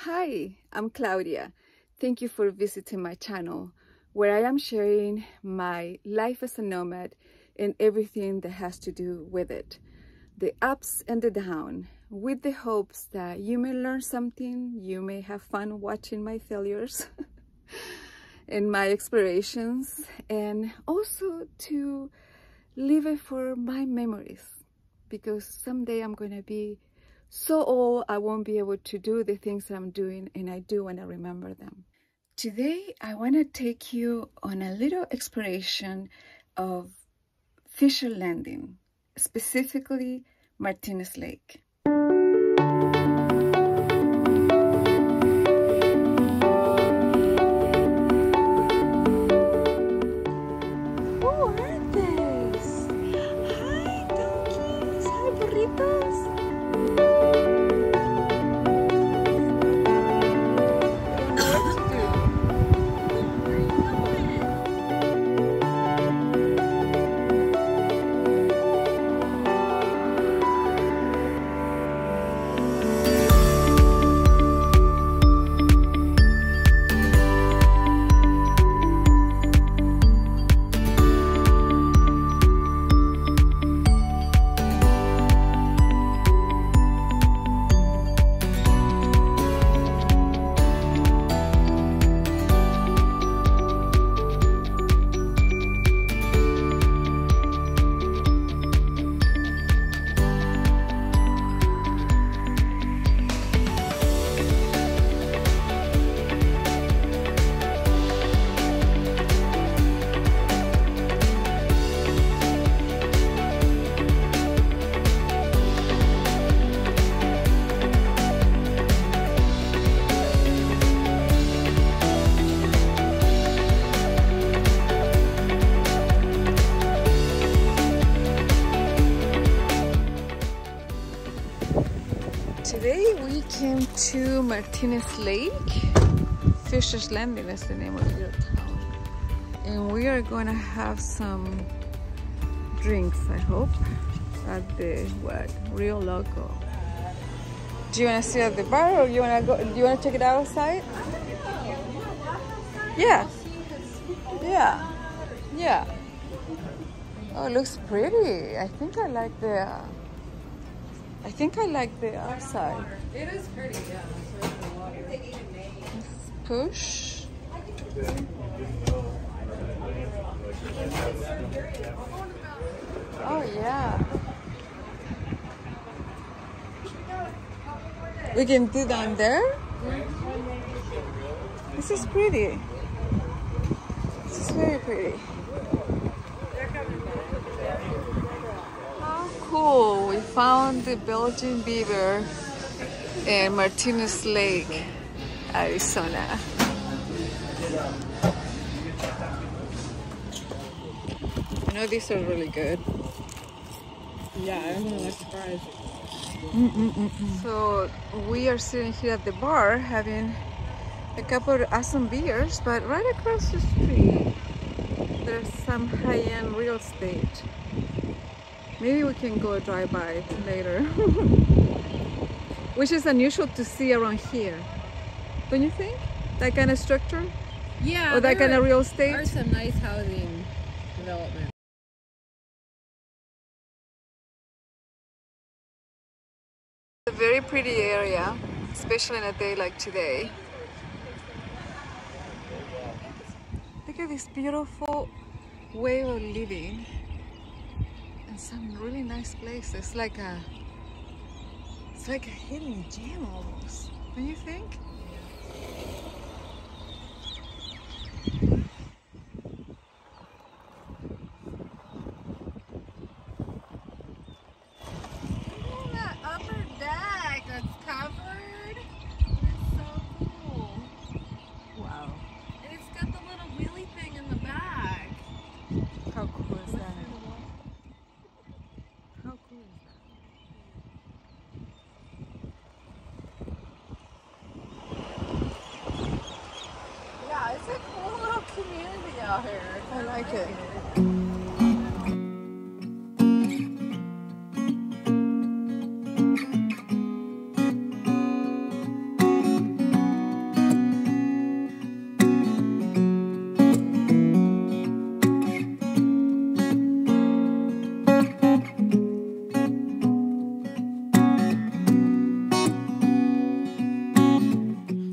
Hi, I'm Claudia. Thank you for visiting my channel, where I am sharing my life as a nomad and everything that has to do with it. The ups and the downs, with the hopes that you may learn something, you may have fun watching my failures and my explorations, and also to leave it for my memories, because someday I'm going to be so old I won't be able to do the things that I'm doing, and I do want to remember them. Today I want to take you on a little exploration of Fisher Landing, specifically Martinez Lake. Today we came to Martinez Lake. Fisher's Landing is the name of the town. And we are gonna have some drinks, I hope, at the, Rio Loco. Do you wanna sit at the bar, or do you wanna check it out outside? Yeah. Yeah. Oh, it looks pretty. I think I like the outside. It is pretty, yeah. Let's push. Oh yeah. We can do down there. This is pretty. This is very pretty. Cool, we found the Belgian beaver in Martinez Lake, Arizona. I know these are really good. Yeah, I'm really surprised. So we are sitting here at the bar having a couple of awesome beers, but right across the street there's some high-end real estate. Maybe we can go drive by it later. Which is unusual to see around here. Don't you think? That kind of structure? Yeah. Or that kind of real estate? There are some nice housing development. It's a very pretty area, especially on a day like today. Look at this beautiful way of living. And some really nice places. It's like a hidden gem almost. Don't you think? Oh, that upper deck that's covered. It's so cool. Wow. And it's got the little wheelie thing in the back. How cool is that? How cool is that? Yeah, it's a cool little community out here. I like it.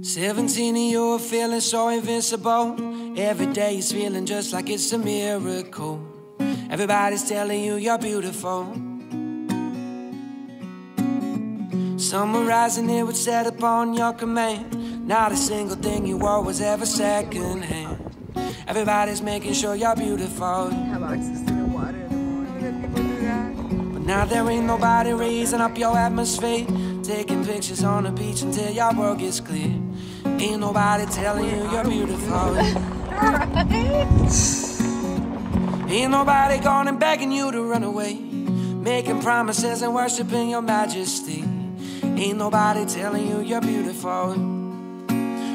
17 and you're feeling so invincible. Every day is feeling just like it's a miracle. Everybody's telling you you're beautiful. Summarizing it would set upon your command. Not a single thing you wore was ever secondhand. Everybody's making sure you're beautiful. Have access to the water in the morning. Let people do that. But now there ain't nobody raising up your atmosphere, taking pictures on the beach until your world gets clear. Ain't nobody telling you you're beautiful. Ain't nobody going and begging you to run away, making promises and worshiping your majesty. Ain't nobody telling you you're beautiful.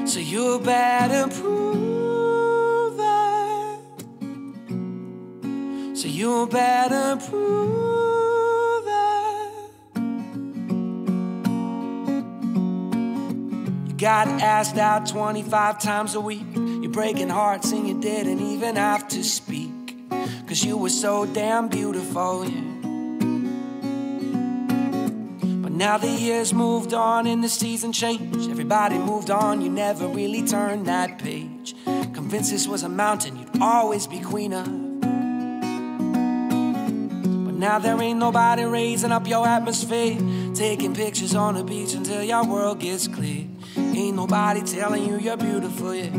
So you better prove it. So you better prove it. You got asked out 25 times a week. You're breaking hearts and you didn't even have to speak, 'cause you were so damn beautiful, yeah. But now the years moved on and the season changed. Everybody moved on, you never really turned that page. Convinced this was a mountain you'd always be queen of. But now there ain't nobody raising up your atmosphere, taking pictures on the beach until your world gets clear. Ain't nobody telling you you're beautiful, yeah.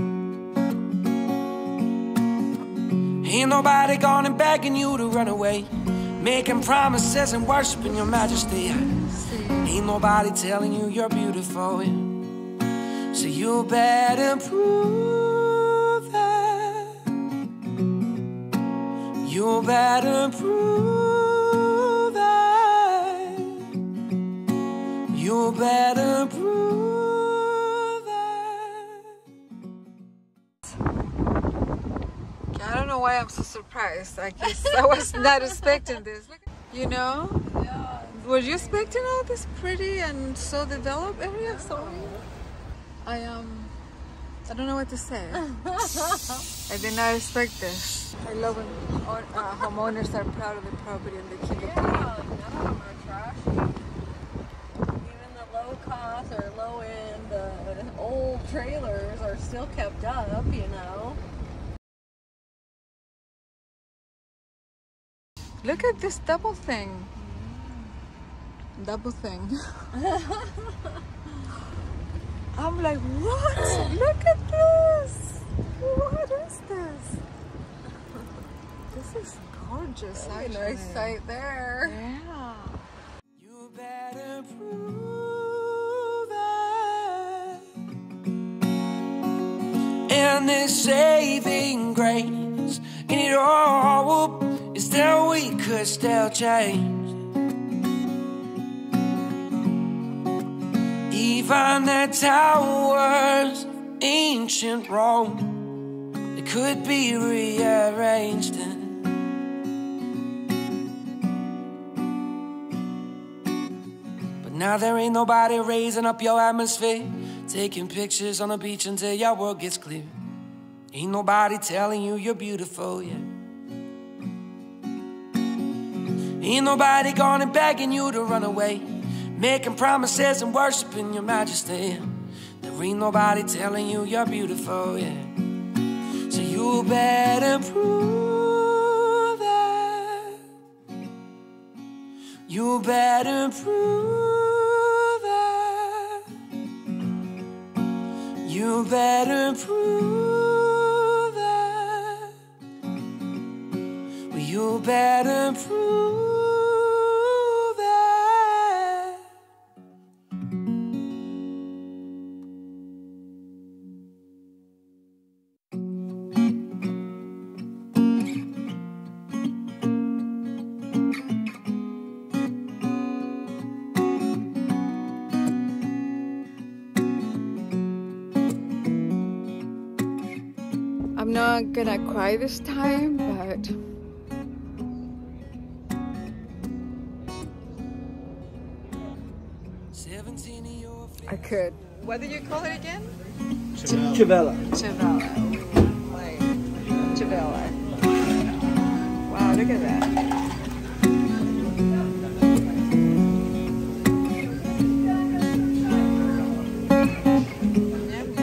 Ain't nobody going and begging you to run away, making promises and worshiping your majesty. Ain't nobody telling you you're beautiful, yeah. So you better prove that. You better prove that. You better prove that. I don't know why I'm so surprised. I was not expecting this. You know? Yeah. Were you expecting all this pretty and so developed area? So I don't know what to say. I did not expect this. I love when homeowners are proud of the property and they keep it clean. None of them are trashy. Even the low cost or low end old trailers are still kept up, you know. Look at this double thing. Double thing. I'm like, what? Look at this. What is this? This is gorgeous, That's a actually. nice sight there. Yeah. You better prove it. And this saving grace in it all is that we could still change. Even the towers of ancient Rome, they could be rearranged. But now there ain't nobody raising up your atmosphere, taking pictures on the beach until your world gets clear. Ain't nobody telling you you're beautiful, yeah. Ain't nobody going and begging you to run away, making promises and worshiping your majesty. There ain't nobody telling you you're beautiful, yeah. So you better prove that. You better prove that. You better prove that. Well, you better prove. I'm not gonna cry this time, but I could. What did you call it again? Chavella. Chavella. Like Chavella. Wow, look at that. Yep.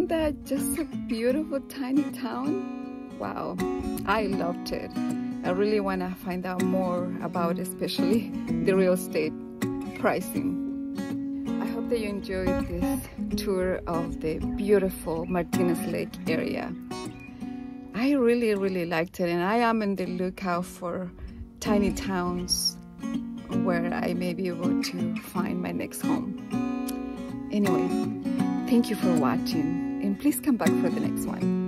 Isn't that just a beautiful tiny town? Wow, I loved it. I really want to find out more about especially the real estate pricing. I hope that you enjoyed this tour of the beautiful Martinez Lake area. I really liked it, and I am on the lookout for tiny towns where I may be able to find my next home. Anyway, thank you for watching, and please come back for the next one.